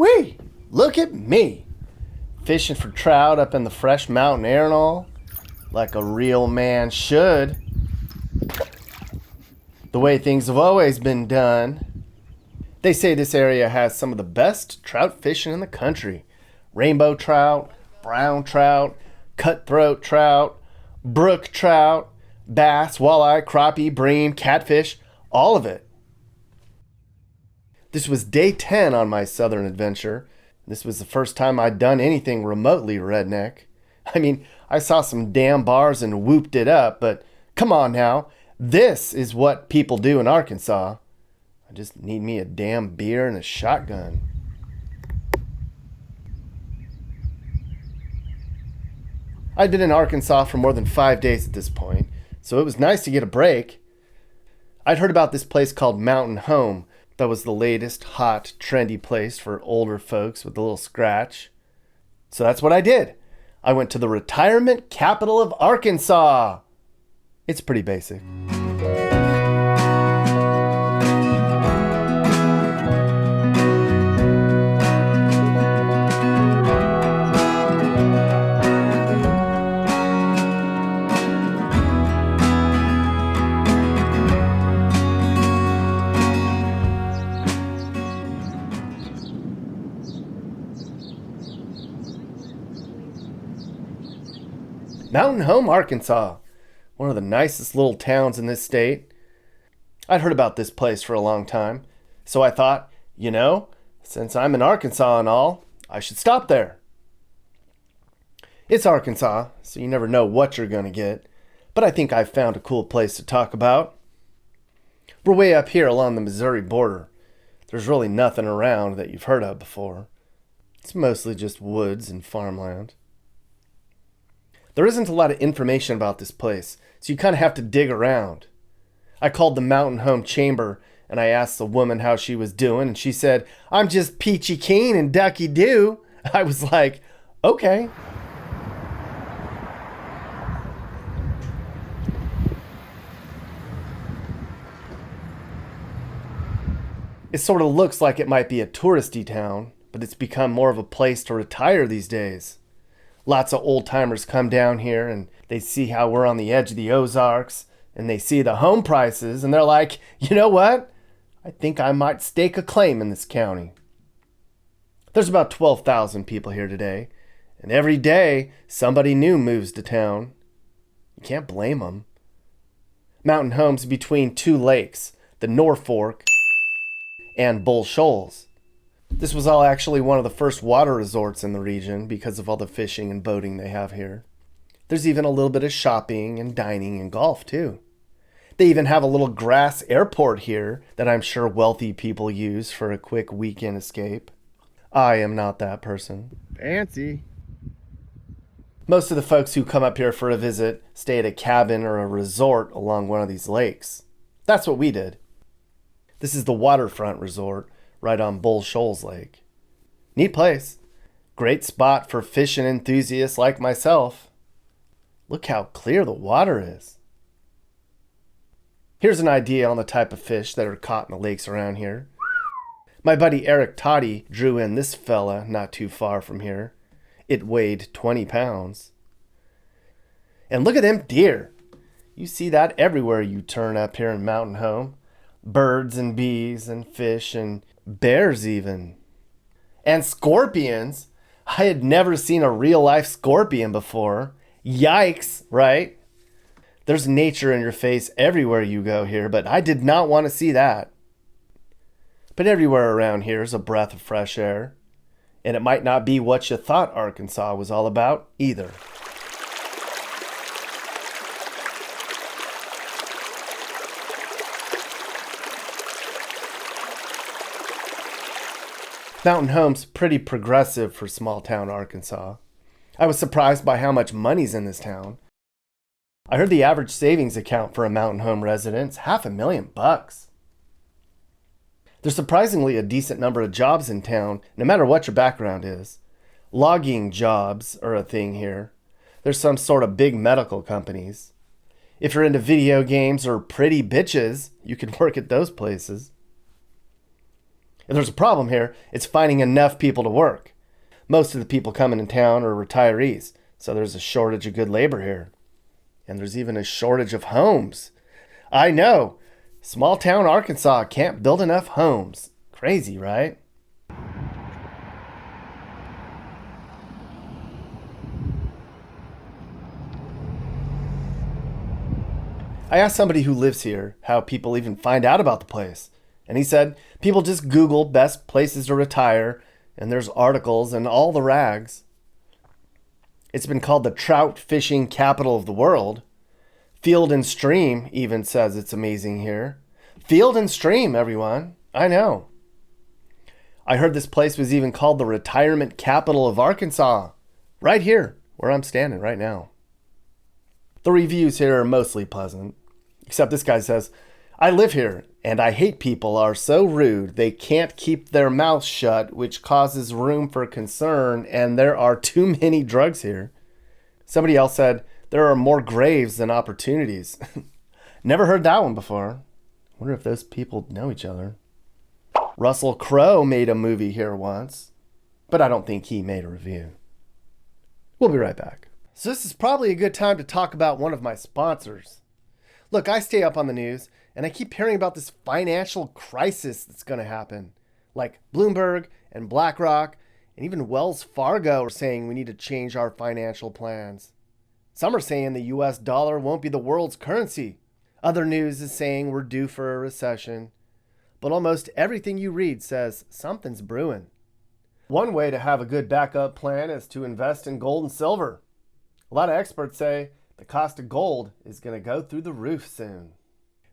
Woo-wee! Look at me! Fishing for trout up in the fresh mountain air and all. Like a real man should. The way things have always been done. They say this area has some of the best trout fishing in the country. Rainbow trout, brown trout, cutthroat trout, brook trout, bass, walleye, crappie, bream, catfish, all of it. This was day 10 on my southern adventure. This was the first time I'd done anything remotely redneck. I mean, I saw some damn bars and whooped it up, but come on now. This is what people do in Arkansas. I just need me a damn beer and a shotgun. I'd been in Arkansas for more than 5 days at this point, so it was nice to get a break. I'd heard about this place called Mountain Home. That was the latest, hot, trendy place for older folks with a little scratch. So that's what I did. I went to the retirement capital of Arkansas. It's pretty basic. Mountain Home, Arkansas. One of the nicest little towns in this state. I'd heard about this place for a long time, so I thought, since I'm in Arkansas and all, I should stop there. It's Arkansas, so you never know what you're going to get, but I think I've found a cool place to talk about. We're way up here along the Missouri border. There's really nothing around that you've heard of before. It's mostly just woods and farmland. There isn't a lot of information about this place, so you kind of have to dig around. I called the Mountain Home Chamber, and I asked the woman how she was doing, and she said, "I'm just peachy keen and ducky doo." I was like, okay. It sort of looks like it might be a touristy town, but it's become more of a place to retire these days. Lots of old-timers come down here and they see how we're on the edge of the Ozarks and they see the home prices and they're like, you know what? I think I might stake a claim in this county. There's about 12,000 people here today, and every day somebody new moves to town. You can't blame them. Mountain Home's between two lakes, the Norfork and Bull Shoals. This was all actually one of the first water resorts in the region because of all the fishing and boating they have here. There's even a little bit of shopping and dining and golf too. They even have a little grass airport here that I'm sure wealthy people use for a quick weekend escape. I am not that person. Fancy. Most of the folks who come up here for a visit stay at a cabin or a resort along one of these lakes. That's what we did. This is the waterfront resort right on Bull Shoals Lake. Neat place. Great spot for fishing enthusiasts like myself. Look how clear the water is. Here's an idea on the type of fish that are caught in the lakes around here. My buddy Eric Toddy drew in this fella not too far from here. It weighed 20 pounds. And look at them deer. You see that everywhere you turn up here in Mountain Home. Birds and bees and fish and bears even. And scorpions. I had never seen a real-life scorpion before. Yikes, right? There's nature in your face everywhere you go here, but I did not want to see that. But everywhere around here is a breath of fresh air. And it might not be what you thought Arkansas was all about either. Mountain Home's pretty progressive for small-town Arkansas. I was surprised by how much money's in this town. I heard the average savings account for a Mountain Home resident's $500,000. There's surprisingly a decent number of jobs in town, no matter what your background is. Logging jobs are a thing here. There's some sort of big medical companies. If you're into video games or pretty bitches, you can work at those places. If there's a problem here, it's finding enough people to work. Most of the people coming in town are retirees, so there's a shortage of good labor here. And there's even a shortage of homes. I know. Small town Arkansas can't build enough homes. Crazy, right? I asked somebody who lives here how people even find out about the place. And he said people just Google best places to retire, and there's articles and all the rags. It's been called the trout fishing capital of the world. Field and Stream even says it's amazing here. Field and Stream, everyone. I know. I heard this place was even called the retirement capital of Arkansas. Right here, where I'm standing right now. The reviews here are mostly pleasant. Except this guy says, I live here, and I hate people are so rude they can't keep their mouths shut, which causes room for concern, and there are too many drugs here. Somebody else said, there are more graves than opportunities. Never heard that one before. Wonder if those people know each other. Russell Crowe made a movie here once, but I don't think he made a review. We'll be right back. So this is probably a good time to talk about one of my sponsors. Look, I stay up on the news, and I keep hearing about this financial crisis that's going to happen. Like Bloomberg and BlackRock and even Wells Fargo are saying we need to change our financial plans. Some are saying the US dollar won't be the world's currency. Other news is saying we're due for a recession. But almost everything you read says something's brewing. One way to have a good backup plan is to invest in gold and silver. A lot of experts say the cost of gold is going to go through the roof soon.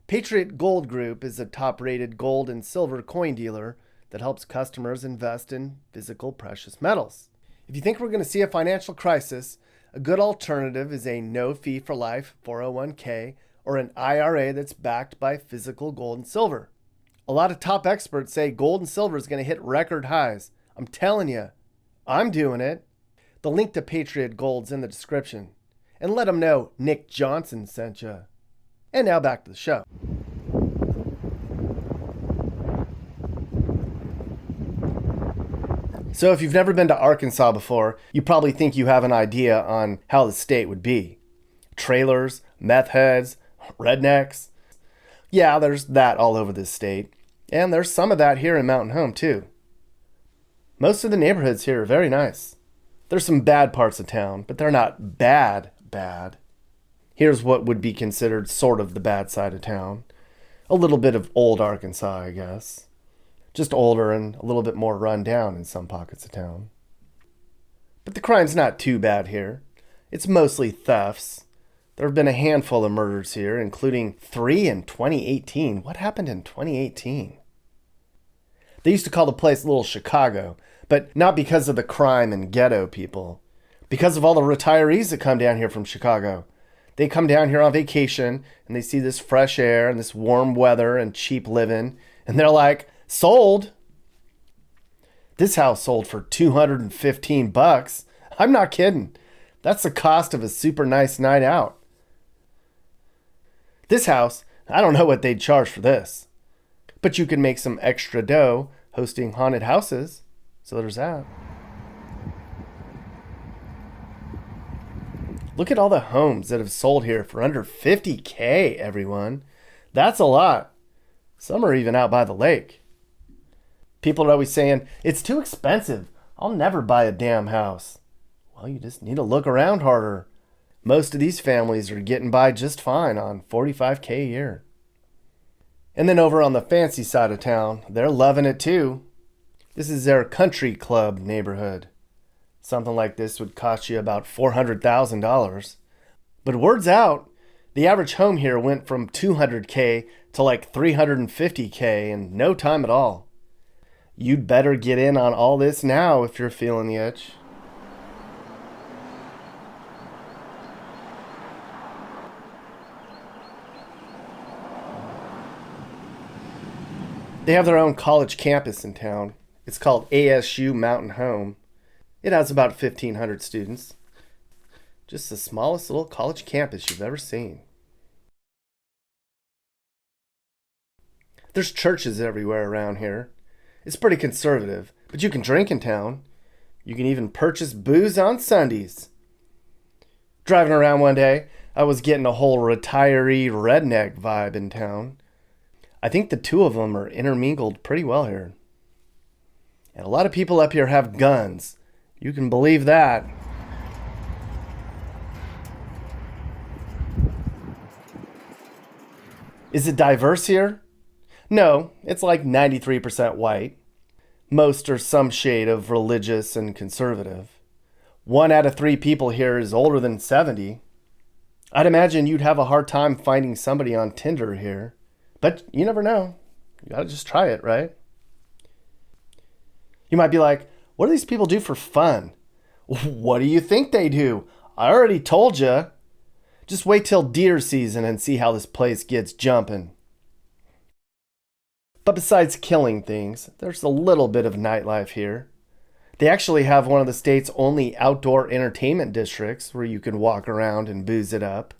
Patriot Gold Group is a top-rated gold and silver coin dealer that helps customers invest in physical precious metals. If you think we're going to see a financial crisis, a good alternative is a no-fee-for-life 401k or an IRA that's backed by physical gold and silver. A lot of top experts say gold and silver is going to hit record highs. I'm telling you, I'm doing it. The link to Patriot Gold's in the description. And let them know Nick Johnson sent you. And now back to the show. So if you've never been to Arkansas before, you probably think you have an idea on how the state would be. Trailers, meth heads, rednecks. Yeah, there's that all over this state. And there's some of that here in Mountain Home too. Most of the neighborhoods here are very nice. There's some bad parts of town, but they're not bad. Here's what would be considered sort of the bad side of town. A little bit of old Arkansas, I guess. Just older and a little bit more run down in some pockets of town. But the crime's not too bad here. It's mostly thefts. There have been a handful of murders here, including 3 in 2018. What happened in 2018? They used to call the place Little Chicago, but not because of the crime and ghetto people. Because of all the retirees that come down here from Chicago. They come down here on vacation and they see this fresh air and this warm weather and cheap living, and they're like, sold. This house sold for $215. I'm not kidding. That's the cost of a super nice night out. This house, I don't know what they'd charge for this. But you can make some extra dough hosting haunted houses. So there's that. Look at all the homes that have sold here for under $50K, everyone. That's a lot. Some are even out by the lake. People are always saying, it's too expensive. I'll never buy a damn house. Well, you just need to look around harder. Most of these families are getting by just fine on $45K a year. And then over on the fancy side of town, they're loving it too. This is their country club neighborhood. Something like this would cost you about $400,000. But word's out. The average home here went from $200K to like $350K in no time at all. You'd better get in on all this now if you're feeling the itch. They have their own college campus in town. It's called ASU Mountain Home. It has about 1,500 students. Just the smallest little college campus you've ever seen. There's churches everywhere around here. It's pretty conservative, but you can drink in town. You can even purchase booze on Sundays. Driving around one day, I was getting a whole retiree redneck vibe in town. I think the two of them are intermingled pretty well here. And a lot of people up here have guns. You can believe that. Is it diverse here? No, it's like 93% white. Most are some shade of religious and conservative. 1 out of 3 people here is older than 70. I'd imagine you'd have a hard time finding somebody on Tinder here. But you never know. You gotta just try it, right? You might be like, what do these people do for fun? What do you think they do? I already told you. Just wait till deer season and see how this place gets jumping. But besides killing things, there's a little bit of nightlife here. They actually have one of the state's only outdoor entertainment districts where you can walk around and booze it up.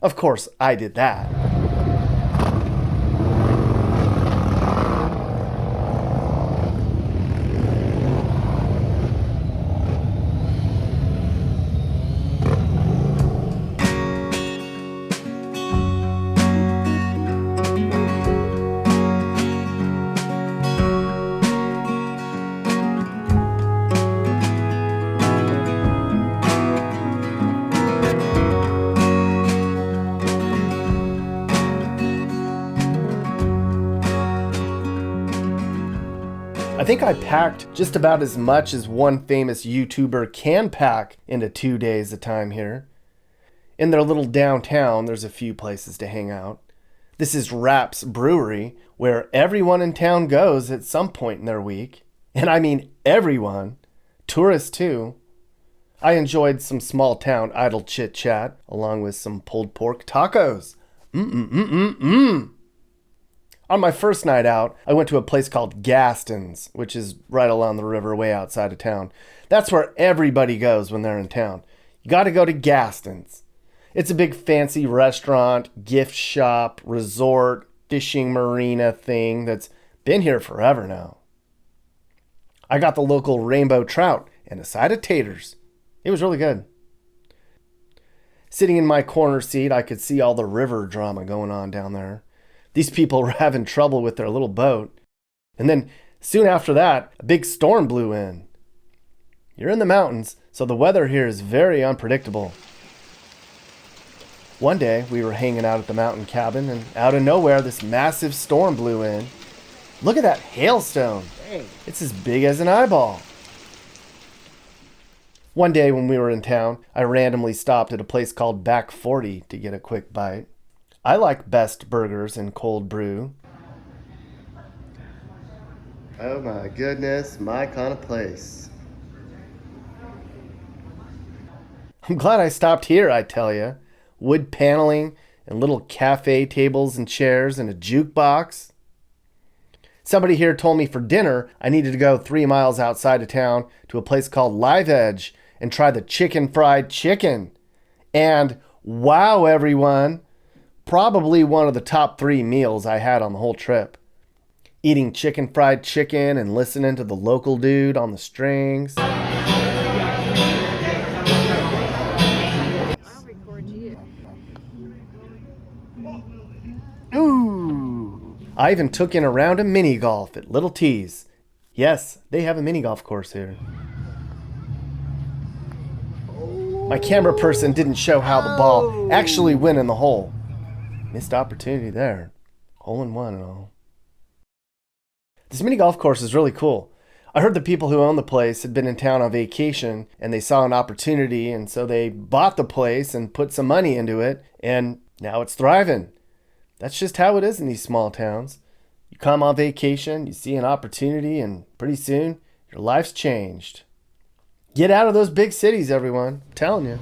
Of course, I did that. I think I packed just about as much as one famous YouTuber can pack into 2 days of time here. In their little downtown, there's a few places to hang out. This is Rap's Brewery, where everyone in town goes at some point in their week. And I mean everyone. Tourists too. I enjoyed some small town idle chit chat, along with some pulled pork tacos. On my first night out, I went to a place called Gaston's, which is right along the river way outside of town. That's where everybody goes when they're in town. You got to go to Gaston's. It's a big fancy restaurant, gift shop, resort, fishing marina thing that's been here forever now. I got the local rainbow trout and a side of taters. It was really good. Sitting in my corner seat, I could see all the river drama going on down there. These people were having trouble with their little boat. And then soon after that, a big storm blew in. You're in the mountains, so the weather here is very unpredictable. One day, we were hanging out at the mountain cabin, and out of nowhere, this massive storm blew in. Look at that hailstone. Dang. It's as big as an eyeball. One day when we were in town, I randomly stopped at a place called Back 40 to get a quick bite. I like Best Burgers and cold brew. Oh my goodness, my kind of place. I'm glad I stopped here, I tell you. Wood paneling and little cafe tables and chairs and a jukebox. Somebody here told me for dinner I needed to go 3 miles outside of town to a place called Live Edge and try the chicken fried chicken. And wow, everyone! Probably one of the top 3 meals I had on the whole trip. Eating chicken fried chicken and listening to the local dude on the strings. I'll record you. Ooh! I even took in a round of mini golf at Little T's. Yes, they have a mini golf course here. My camera person didn't show how the ball actually went in the hole. Missed opportunity there. Hole in one and all. This mini golf course is really cool. I heard the people who own the place had been in town on vacation and they saw an opportunity, and so they bought the place and put some money into it, and now it's thriving. That's just how it is in these small towns. You come on vacation, you see an opportunity, and pretty soon your life's changed. Get out of those big cities, everyone. I'm telling you.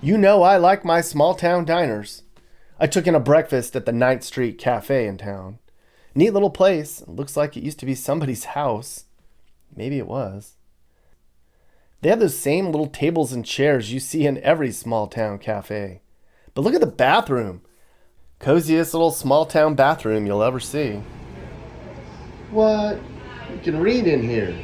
You know I like my small town diners. I took in a breakfast at the 9th Street Cafe in town. Neat little place. It looks like it used to be somebody's house. Maybe it was. They have those same little tables and chairs you see in every small town cafe. But look at the bathroom. Coziest little small town bathroom you'll ever see. What? You can read in here.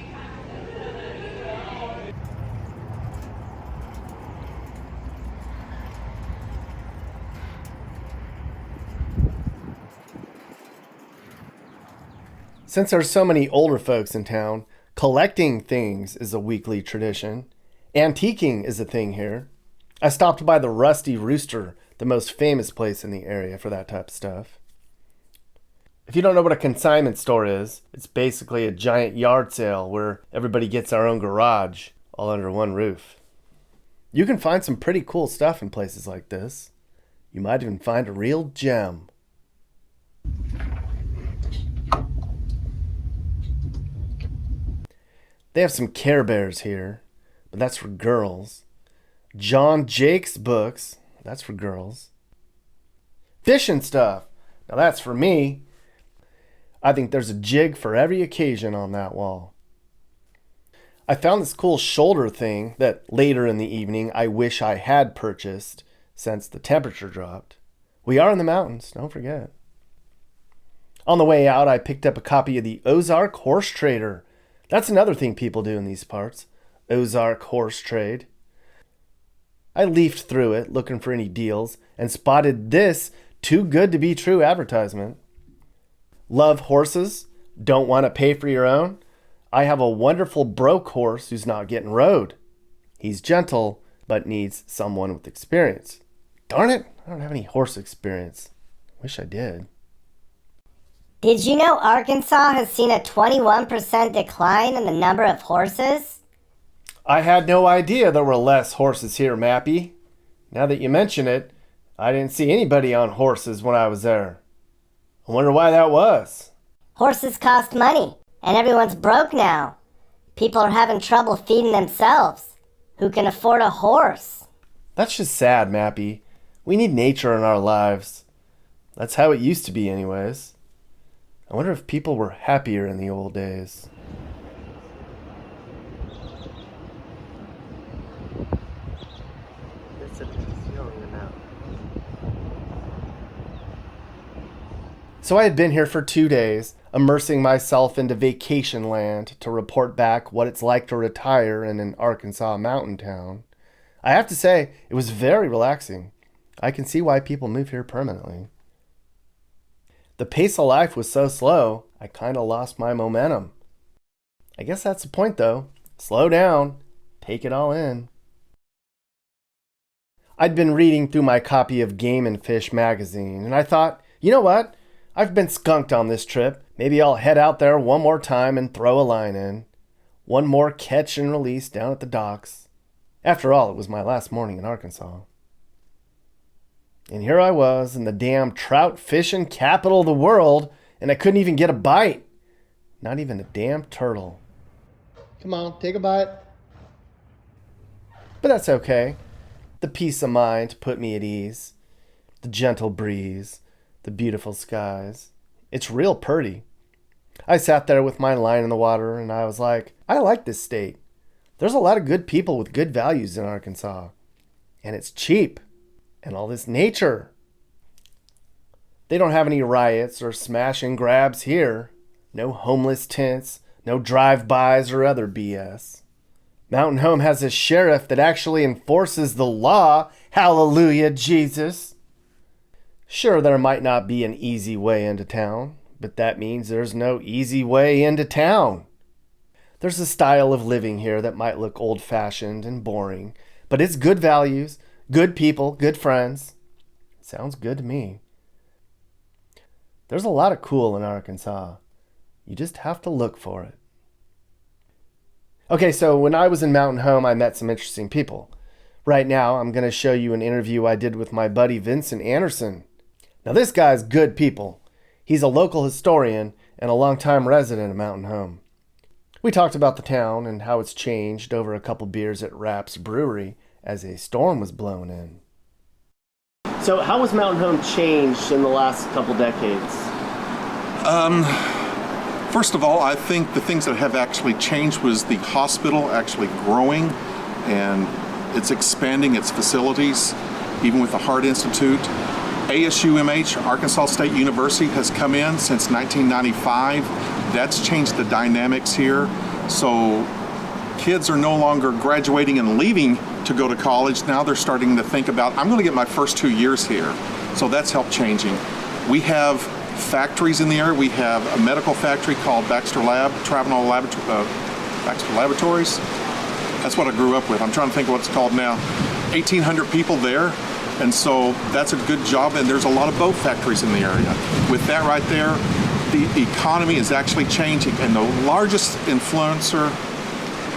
Since there's so many older folks in town, collecting things is a weekly tradition. Antiquing is a thing here. I stopped by the Rusty Rooster, the most famous place in the area for that type of stuff. If you don't know what a consignment store is, it's basically a giant yard sale where everybody gets our own garage, all under one roof. You can find some pretty cool stuff in places like this. You might even find a real gem. They have some Care Bears here, but that's for girls. John Jake's books, that's for girls. Fishing stuff, now that's for me. I think there's a jig for every occasion on that wall. I found this cool shoulder thing that later in the evening I wish I had purchased since the temperature dropped. We are in the mountains, don't forget. On the way out, I picked up a copy of the Ozark Horse Trader. That's another thing people do in these parts. Ozark Horse Trade. I leafed through it looking for any deals and spotted this too good to be true advertisement. Love horses? Don't want to pay for your own? I have a wonderful broke horse who's not getting rode. He's gentle, but needs someone with experience. Darn it, I don't have any horse experience. Wish I did. Did you know Arkansas has seen a 21% decline in the number of horses? I had no idea there were less horses here, Mappy. Now that you mention it, I didn't see anybody on horses when I was there. I wonder why that was. Horses cost money, and everyone's broke now. People are having trouble feeding themselves. Who can afford a horse? That's just sad, Mappy. We need nature in our lives. That's how it used to be anyways. I wonder if people were happier in the old days. So I had been here for 2 days, immersing myself into vacation land to report back what it's like to retire in an Arkansas mountain town. I have to say, it was very relaxing. I can see why people move here permanently. The pace of life was so slow, I kind of lost my momentum. I guess that's the point though. Slow down. Take it all in. I'd been reading through my copy of Game and Fish magazine, and I thought, you know what? I've been skunked on this trip. Maybe I'll head out there one more time and throw a line in. One more catch and release down at the docks. After all, it was my last morning in Arkansas. And here I was in the damn trout fishing capital of the world, and I couldn't even get a bite. Not even a damn turtle. Come on, take a bite. But that's okay. The peace of mind put me at ease. The gentle breeze, the beautiful skies. It's real purty. I sat there with my line in the water, and I was like, I like this state. There's a lot of good people with good values in Arkansas. And it's cheap. And all this nature. They don't have any riots or smash and grabs here. No homeless tents, no drive-bys or other BS. Mountain Home has a sheriff that actually enforces the law. Hallelujah, Jesus. Sure, there might not be an easy way into town, but that means there's no easy way into town. There's a style of living here that might look old-fashioned and boring, but it's good values, good people, good friends. Sounds good to me. There's a lot of cool in Arkansas. You just have to look for it. Okay, so when I was in Mountain Home, I met some interesting people. Right now, I'm going to show you an interview I did with my buddy Vincent Anderson. Now, this guy's good people. He's a local historian and a longtime resident of Mountain Home. We talked about the town and how it's changed over a couple beers at Rapp's Brewery as a storm was blown in. So how has Mountain Home changed in the last couple decades? First of all, I think the things that have actually changed was the hospital actually growing, and it's expanding its facilities, even with the Heart Institute. ASUMH, Arkansas State University, has come in since 1995. That's changed the dynamics here. So kids are no longer graduating and leaving to go to college. Now they're starting to think about, I'm going to get my first 2 years here. So that's helped changing. We have factories in the area. We have a medical factory called Baxter Laboratories. That's what I grew up with. I'm trying to think of what it's called now. 1,800 people there. And so that's a good job. And there's a lot of boat factories in the area. With that right there, the economy is actually changing. And the largest influencer,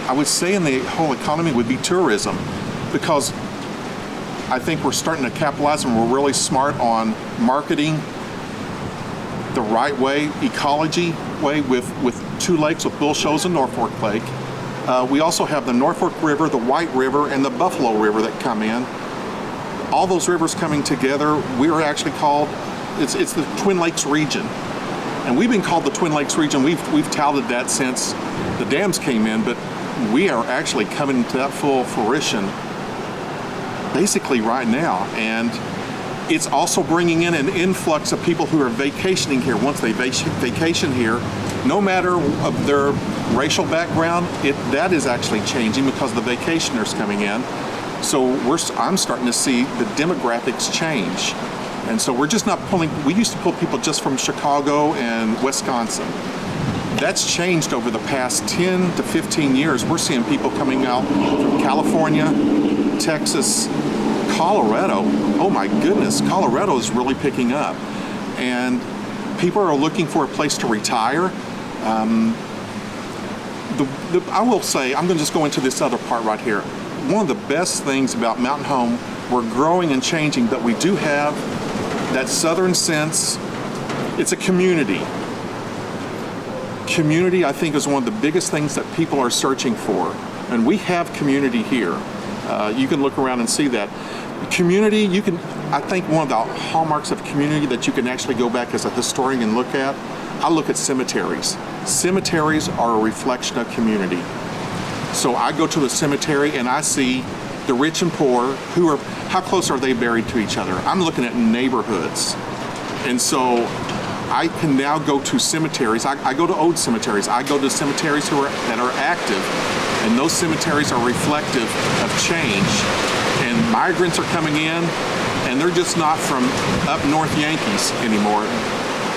I would say, in the whole economy would be tourism, because I think we're starting to capitalize and we're really smart on marketing the right way, ecology way, with two lakes, with Bull Shoals and Norfork Lake. We also have the Norfork River, the White River, and the Buffalo River that come in. All those rivers coming together, we are actually called, it's the Twin Lakes region. And we've been called the Twin Lakes region. We've touted that since the dams came in, but we are actually coming to that full fruition basically right now. And it's also bringing in an influx of people who are vacationing here. Once they vacation here, no matter of their racial background, that is actually changing because the vacationers coming in. So I'm starting to see the demographics change. And so we're just not pulling, we used to pull people just from Chicago and Wisconsin. That's changed over the past 10 to 15 years. We're seeing people coming out from California, Texas, Colorado. Oh my goodness, Colorado is really picking up. And people are looking for a place to retire. I will say, I'm going to just go into this other part right here. One of the best things about Mountain Home, we're growing and changing, but we do have that southern sense. It's a community. Community, I think, is one of the biggest things that people are searching for. And we have community here. You can look around and see that. Community, I think one of the hallmarks of community that you can actually go back as a historian and look at, I look at cemeteries. Cemeteries are a reflection of community. So I go to a cemetery and I see the rich and poor, how close are they buried to each other? I'm looking at neighborhoods. And so I can now go to cemeteries. I go to old cemeteries. I go to cemeteries that are active, and those cemeteries are reflective of change. And migrants are coming in, and they're just not from up north Yankees anymore.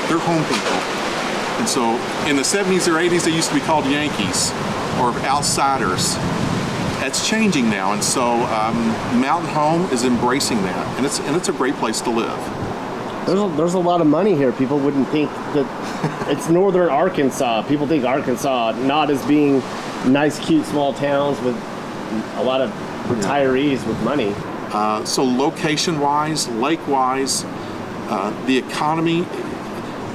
They're home people. And so in the 70s or 80s, they used to be called Yankees or outsiders. That's changing now, and so Mountain Home is embracing that, and it's a great place to live. There's a lot of money here. People wouldn't think that it's northern Arkansas. People think Arkansas not as being nice, cute, small towns with a lot of retirees with money. So location-wise, lake-wise, the economy,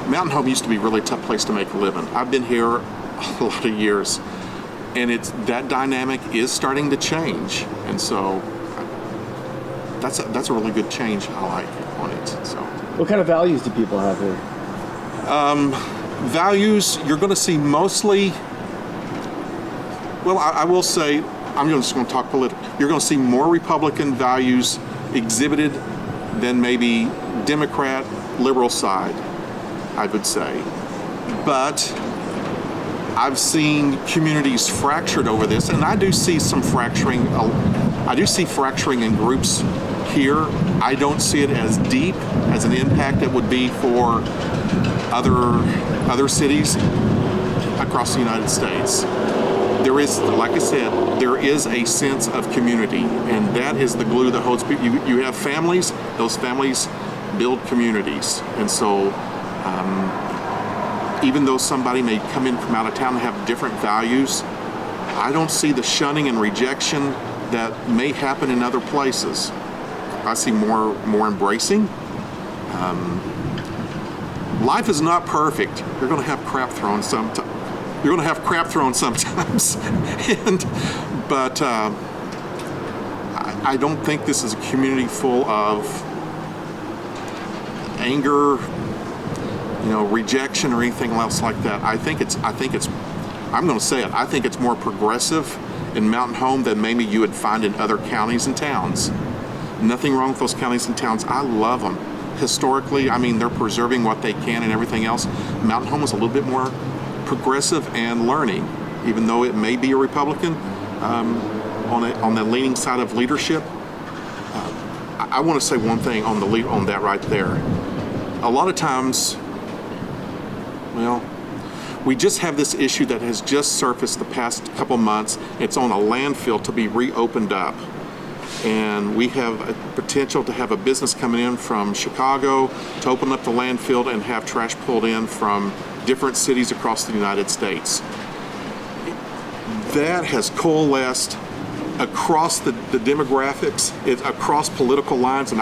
Mountain Home used to be a really tough place to make a living. I've been here a lot of years, and that dynamic is starting to change, and so that's a really good change I like on it. So, what kind of values do people have here? Values, you're going to see mostly, well, I will say, I'm just going to talk political. You're going to see more Republican values exhibited than maybe Democrat, liberal side, I would say. But I've seen communities fractured over this, and I do see some fracturing. I do see fracturing in groups here. I don't see it as deep as an impact it would be for other cities across the United States. There is, like I said, there is a sense of community, and that is the glue that holds people. You have families; those families build communities, and so even though somebody may come in from out of town and have different values, I don't see the shunning and rejection that may happen in other places. I see more embracing. Life is not perfect. You're going to have crap thrown sometimes. You're going to have crap thrown sometimes, but I don't think this is a community full of anger, rejection or anything else like that. I think it's. I'm going to say it. I think it's more progressive in Mountain Home than maybe you would find in other counties and towns. Nothing wrong with those counties and towns. I love them. historically. I mean, they're preserving what they can and everything else. Mountain Home is a little bit more progressive and learning, even though it may be a Republican on the leaning side of leadership. I want to say one thing on that right there. A lot of times, well, we just have this issue that has just surfaced the past couple months. It's on a landfill to be reopened up. And we have a potential to have a business coming in from Chicago to open up the landfill and have trash pulled in from different cities across the United States. That has coalesced across the demographics, across political lines, and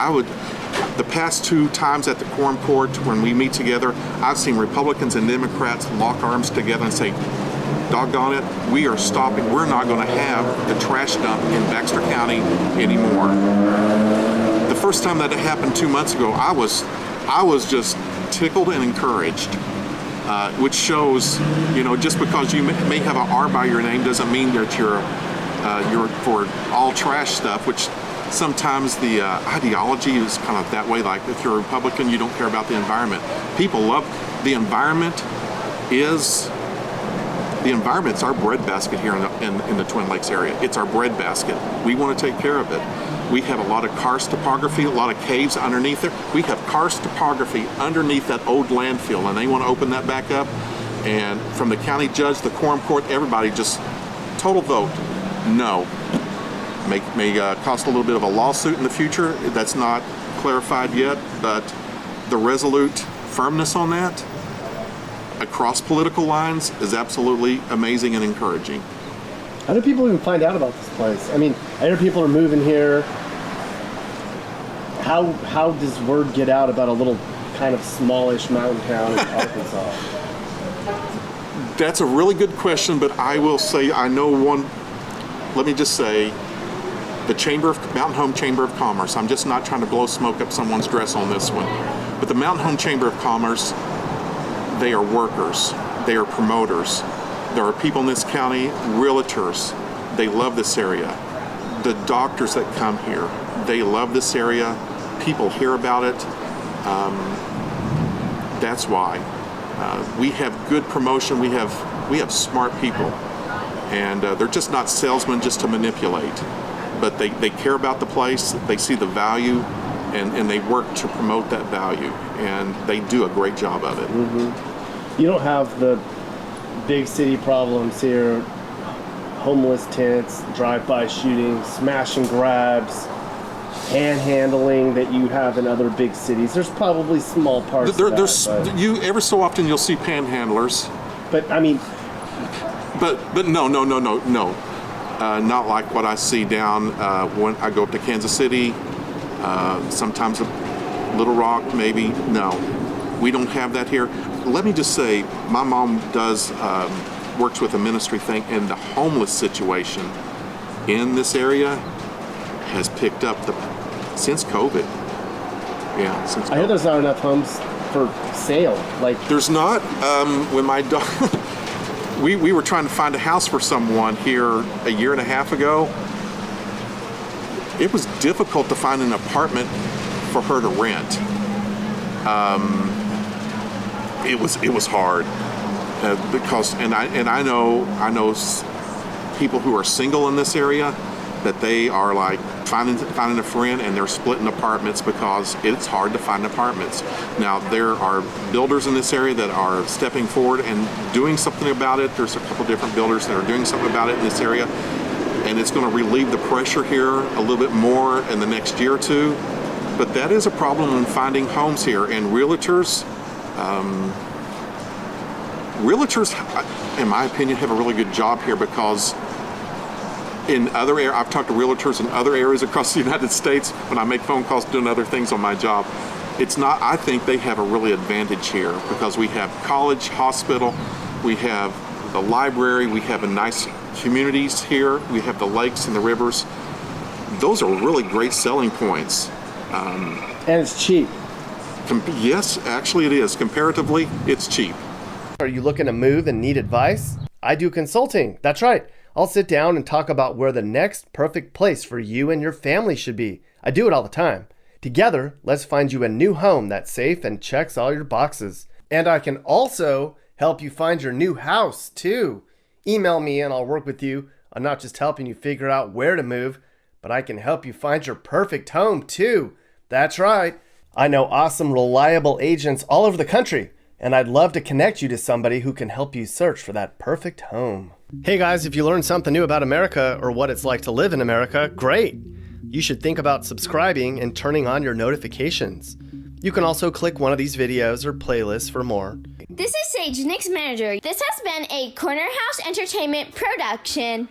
the past 2 times at the Quorum Court when we meet together, I've seen Republicans and Democrats lock arms together and say, doggone it, we are stopping. We're not going to have the trash dump in Baxter County anymore. The first time that it happened 2 months ago, I was just tickled and encouraged, which shows, just because you may have an R by your name doesn't mean that you're for all trash stuff, which sometimes the ideology is kind of that way. Like if you're a Republican, you don't care about the environment. People love the environment. The environment's our breadbasket here in the Twin Lakes area. It's our breadbasket. We want to take care of it. We have a lot of karst topography, a lot of caves underneath there. We have karst topography underneath that old landfill, and they want to open that back up. And from the county judge, the Quorum Court, everybody just total vote. No. May cost a little bit of a lawsuit in the future. That's not clarified yet, but the resolute firmness on that across political lines is absolutely amazing and encouraging. How do people even find out about this place? I mean, I hear people are moving here. How does word get out about a little kind of smallish mountain town in Arkansas? That's a really good question, but I will say I know one. Let me just say, the Mountain Home Chamber of Commerce, I'm just not trying to blow smoke up someone's dress on this one, but the Mountain Home Chamber of Commerce, they are workers, they are promoters. There are people in this county, realtors, they love this area. The doctors that come here, they love this area. People hear about it. That's why. We have good promotion, we have smart people. And they're just not salesmen just to manipulate, but they care about the place, they see the value, and they work to promote that value, and they do a great job of it. Mm-hmm. You don't have the big city problems here, homeless tents, drive-by shootings, smash and grabs, panhandling that you have in other big cities. There's probably small parts of that. Every so often you'll see panhandlers. But I mean... But no. Not like what I see down when I go up to Kansas City, sometimes Little Rock, maybe. No, we don't have that here. Let me just say, my mom works with a ministry thing, and the homeless situation in this area has picked up since COVID. Yeah, since COVID. I hear there's not enough homes for sale. There's not. When my dog... We were trying to find a house for someone here a year and a half ago. It was difficult to find an apartment for her to rent. It was hard because I know people who are single in this area that they are like finding a friend, and they're splitting apartments because it's hard to find apartments. Now, there are builders in this area that are stepping forward and doing something about it. There's a couple different builders that are doing something about it in this area, and it's going to relieve the pressure here a little bit more in the next year or two. But that is a problem in finding homes here, and realtors, in my opinion, have a really good job here because in other areas, I've talked to realtors in other areas across the United States when I make phone calls doing other things on my job. I think they have a really advantage here because we have college, hospital, we have the library, we have a nice communities here, we have the lakes and the rivers. Those are really great selling points. And it's cheap. Yes, actually it is. Comparatively, it's cheap. Are you looking to move and need advice? I do consulting. That's right. I'll sit down and talk about where the next perfect place for you and your family should be. I do it all the time. Together, let's find you a new home that's safe and checks all your boxes. And I can also help you find your new house, too. Email me and I'll work with you on not just helping you figure out where to move, but I can help you find your perfect home, too. That's right. I know awesome, reliable agents all over the country, and I'd love to connect you to somebody who can help you search for that perfect home. Hey guys, if you learned something new about America or what it's like to live in America, great. You should think about subscribing and turning on your notifications. You can also click one of these videos or playlists for more. This is Sage, Nick's manager. This has been a Corner House Entertainment production.